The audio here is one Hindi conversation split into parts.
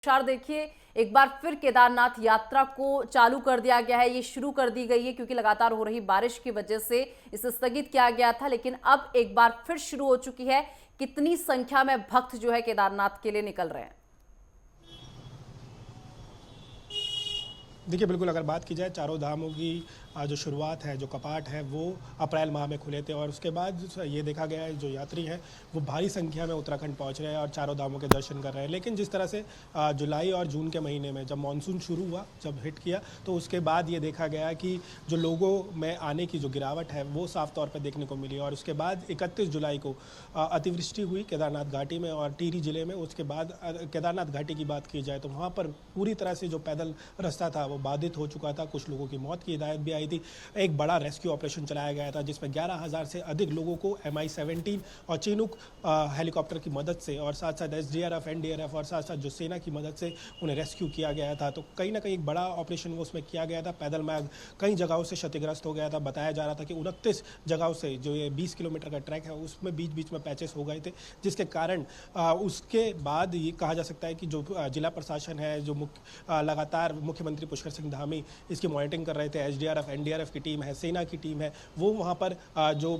तुषार देखिए, एक बार फिर केदारनाथ यात्रा को चालू कर दिया गया है। ये शुरू कर दी गई है क्योंकि लगातार हो रही बारिश की वजह से इसे स्थगित किया गया था, लेकिन अब एक बार फिर शुरू हो चुकी है। कितनी संख्या में भक्त जो है केदारनाथ के लिए निकल रहे हैं? देखिए, बिल्कुल अगर बात की जाए चारों धामों की जो शुरुआत है, जो कपाट है वो अप्रैल माह में खुले थे और उसके बाद ये देखा गया है जो यात्री हैं वो भारी संख्या में उत्तराखंड पहुंच रहे हैं और चारों धामों के दर्शन कर रहे हैं। लेकिन जिस तरह से जुलाई और जून के महीने में जब मानसून शुरू हुआ, जब हिट किया, तो उसके बाद ये देखा गया कि जो लोगों में आने की जो गिरावट है वो साफ तौर पर देखने को मिली। और उसके बाद 31 जुलाई को अतिवृष्टि हुई केदारनाथ घाटी में और टिहरी जिले में। उसके बाद केदारनाथ घाटी की बात की जाए तो वहाँ पर पूरी तरह से जो पैदल रास्ता था वो बाधित हो चुका था। कुछ लोगों की मौत की हिदायत भी आई थी। एक बड़ा रेस्क्यू ऑपरेशन चलाया गया था जिसमें 11,000 से अधिक लोगों को MI-17 और चिनूक हेलीकॉप्टर की मदद से और साथ साथ SDRF, NDRF और साथ साथ जो सेना की मदद से उन्हें रेस्क्यू किया गया था। तो कहीं ना कहीं एक बड़ा ऑपरेशन वो उसमें किया गया था। पैदल मार्ग कई जगहों से क्षतिग्रस्त हो गया था। बताया जा रहा था कि 29 जगहों से जो ये 20 किलोमीटर का ट्रैक है उसमें बीच बीच में पैचेस हो गए थे, जिसके कारण उसके बाद ये कहा जा सकता है कि जो जिला प्रशासन है, जो लगातार मुख्यमंत्री पुष्कर सिंह धामी इसकी मॉनिटरिंग कर रहे थे, SDRF, NDRF की टीम है, सेना की टीम है, वो वहाँ पर जो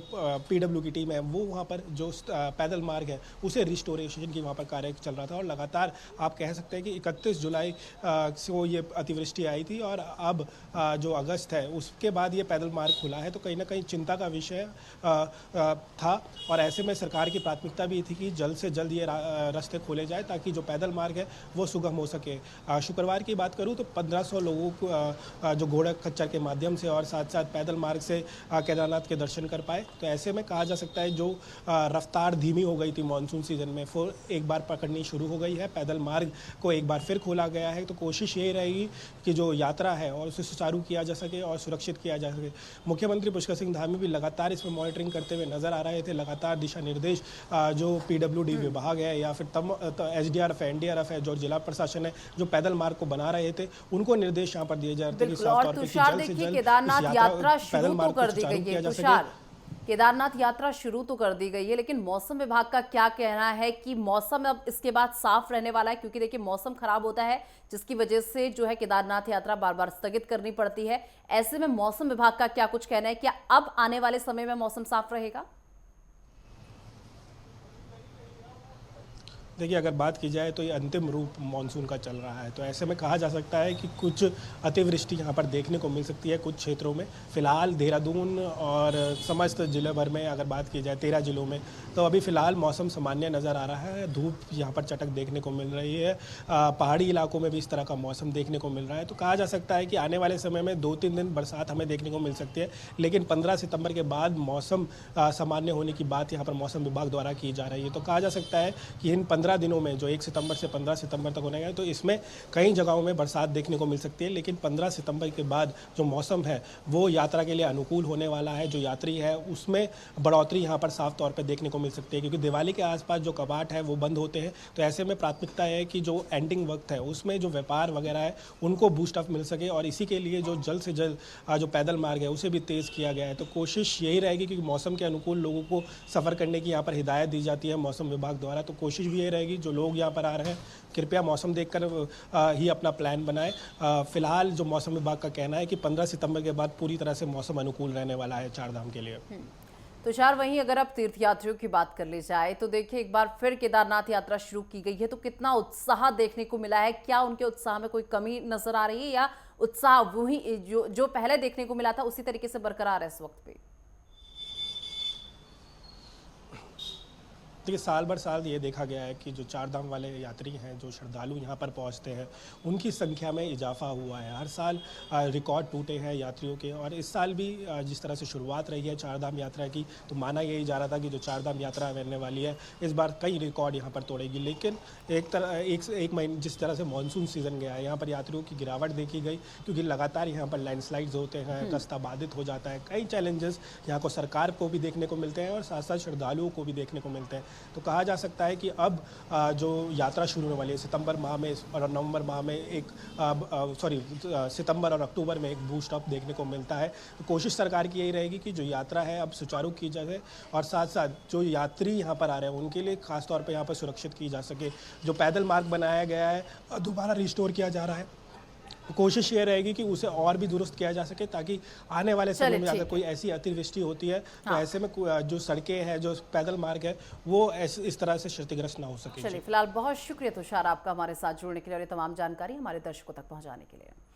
PW की टीम है वो वहाँ पर जो पैदल मार्ग है उसे रिस्टोरेशन की वहाँ पर कार्य चल रहा था। और लगातार आप कह सकते हैं कि 31 जुलाई को ये अतिवृष्टि आई थी और अब जो अगस्त है उसके बाद ये पैदल मार्ग खुला है। तो कहीं ना कहीं चिंता का विषय था और ऐसे में सरकार की प्राथमिकता भी थी कि जल्द से जल्द ये रास्ते खोले जाए ताकि जो पैदल मार्ग है वो सुगम हो सके। शुक्रवार की बात करूँ तो 1500 लोगों को जो घोड़ा खच्चर के माध्यम से और साथ साथ पैदल मार्ग से केदारनाथ के दर्शन कर पाए। तो ऐसे में कहा जा सकता है जो रफ्तार धीमी हो गई थी मानसून सीजन में वो एक बार पकड़नी शुरू हो गई है। पैदल मार्ग को एक बार फिर खोला गया है। तो कोशिश यही रहेगी कि जो यात्रा है और उसे सुचारू किया जा सके और सुरक्षित किया जा सके। मुख्यमंत्री पुष्कर सिंह धामी भी लगातार इसमें मॉनिटरिंग करते हुए नजर आ रहे थे। लगातार दिशा निर्देश जो PWD विभाग है या फिर SDRF है, NDRF है, जो जिला प्रशासन है, जो पैदल मार्ग को बना रहे थे, उनको निर्देश यहाँ पर दिए जा रहे थे कि साफ तौर पर जल्द से जल्द केदारनाथ यात्रा शुरू तो कर दी गई है। तुषार, केदारनाथ यात्रा शुरू तो कर दी गई है, लेकिन मौसम विभाग का क्या कहना है कि मौसम अब इसके बाद साफ रहने वाला है? क्योंकि देखिए मौसम खराब होता है जिसकी वजह से जो है केदारनाथ यात्रा बार बार स्थगित करनी पड़ती है। ऐसे में मौसम विभाग का क्या कुछ कहना है? क्या अब आने वाले समय में मौसम साफ रहेगा? देखिए, अगर बात की जाए तो ये अंतिम रूप मानसून का चल रहा है। तो ऐसे में कहा जा सकता है कि कुछ अतिवृष्टि यहाँ पर देखने को मिल सकती है कुछ क्षेत्रों में। फिलहाल देहरादून और समस्त जिले भर में अगर बात की जाए 13 जिलों में तो अभी फ़िलहाल मौसम सामान्य नज़र आ रहा है। धूप यहाँ पर चटक देखने को मिल रही है। पहाड़ी इलाकों में भी इस तरह का मौसम देखने को मिल रहा है। तो कहा जा सकता है कि आने वाले समय में 2-3 दिन बरसात हमें देखने को मिल सकती है, लेकिन 15 सितंबर के बाद मौसम सामान्य होने की बात यहाँ पर मौसम विभाग द्वारा की जा रही है। तो कहा जा सकता है कि इन 15 दिनों में जो 1 सितंबर से 15 सितंबर तक होने गए तो इसमें कई जगहों में बरसात देखने को मिल सकती है। लेकिन 15 सितंबर के बाद जो मौसम है वो यात्रा के लिए अनुकूल होने वाला है। जो यात्री है उसमें बढ़ोतरी यहाँ पर साफ तौर पर देखने को मिल सकती है, क्योंकि दिवाली के आसपास जो कपाट है वो बंद होते हैं। तो ऐसे में प्राथमिकता है कि जो एंडिंग वक्त है उसमें जो व्यापार वगैरह है उनको बूस्ट अप मिल सके और इसी के लिए जो जल्द से जल्द जो पैदल मार्ग है उसे भी तेज़ किया गया है। तो कोशिश यही रहेगी कि मौसम के अनुकूल लोगों को सफ़र करने की यहाँ पर हिदायत दी जाती है मौसम विभाग द्वारा। तो कोशिश भी यही रहेगी जो लोग यहाँ पर आ रहे हैं कृपया मौसम देखकर ही अपना प्लान बनाएं। फिलहाल जो मौसम विभाग का कहना है कि 15 सितंबर के बाद पूरी तरह से मौसम अनुकूल रहने वाला है चारधाम के लिए। तुषार, वहीं अगर अब तीर्थयात्रियों की बात कर ली जाए तो देखिए एक बार फिर केदारनाथ यात्रा शुरू की गई है, तो कितना उत्साह देखने को मिला है? क्या उनके उत्साह में कोई कमी नजर आ रही है या उत्साह वही जो पहले देखने को मिला था उसी तरीके से बरकरार है इस वक्त पे? देखिए, साल भर साल ये देखा गया है कि जो चारधाम वाले यात्री हैं, जो श्रद्धालु यहाँ पर पहुँचते हैं, उनकी संख्या में इजाफा हुआ है। हर साल रिकॉर्ड टूटे हैं यात्रियों के और इस साल भी जिस तरह से शुरुआत रही है चारधाम यात्रा की तो माना यही जा रहा था कि जो चारधाम यात्रा रहने वाली है इस बार कई रिकॉर्ड यहाँ पर तोड़ेगी। लेकिन एक महीने जिस तरह से मानसून सीजन गया है यहाँ पर यात्रियों की गिरावट देखी गई, क्योंकि लगातार यहाँ पर लैंडस्लाइड्स होते हैं, रास्ता बाधित हो जाता है। कई चैलेंजेस यहाँ को सरकार को भी देखने को मिलते हैं और साथ साथ श्रद्धालुओं को भी देखने को मिलते हैं। तो कहा जा सकता है कि अब जो यात्रा शुरू होने वाली है सितंबर माह में और नवंबर माह में सितंबर और अक्टूबर में एक बूस्ट अप देखने को मिलता है। तो कोशिश सरकार की यही रहेगी कि जो यात्रा है अब सुचारू की जाए और साथ साथ जो यात्री यहाँ पर आ रहे हैं उनके लिए खासतौर पर यहाँ पर सुरक्षित की जा सके। जो पैदल मार्ग बनाया गया है दोबारा रिस्टोर किया जा रहा है। कोशिश ये रहेगी कि उसे और भी दुरुस्त किया जा सके ताकि आने वाले समय में अगर कोई ऐसी अतिवृष्टि होती है तो ऐसे में जो सड़कें हैं, जो पैदल मार्ग है, वो इस तरह से क्षतिग्रस्त ना हो सके। चलिए, फिलहाल बहुत शुक्रिया तुषार आपका हमारे साथ जुड़ने के लिए और ये तमाम जानकारी हमारे दर्शकों तक पहुंचाने के लिए।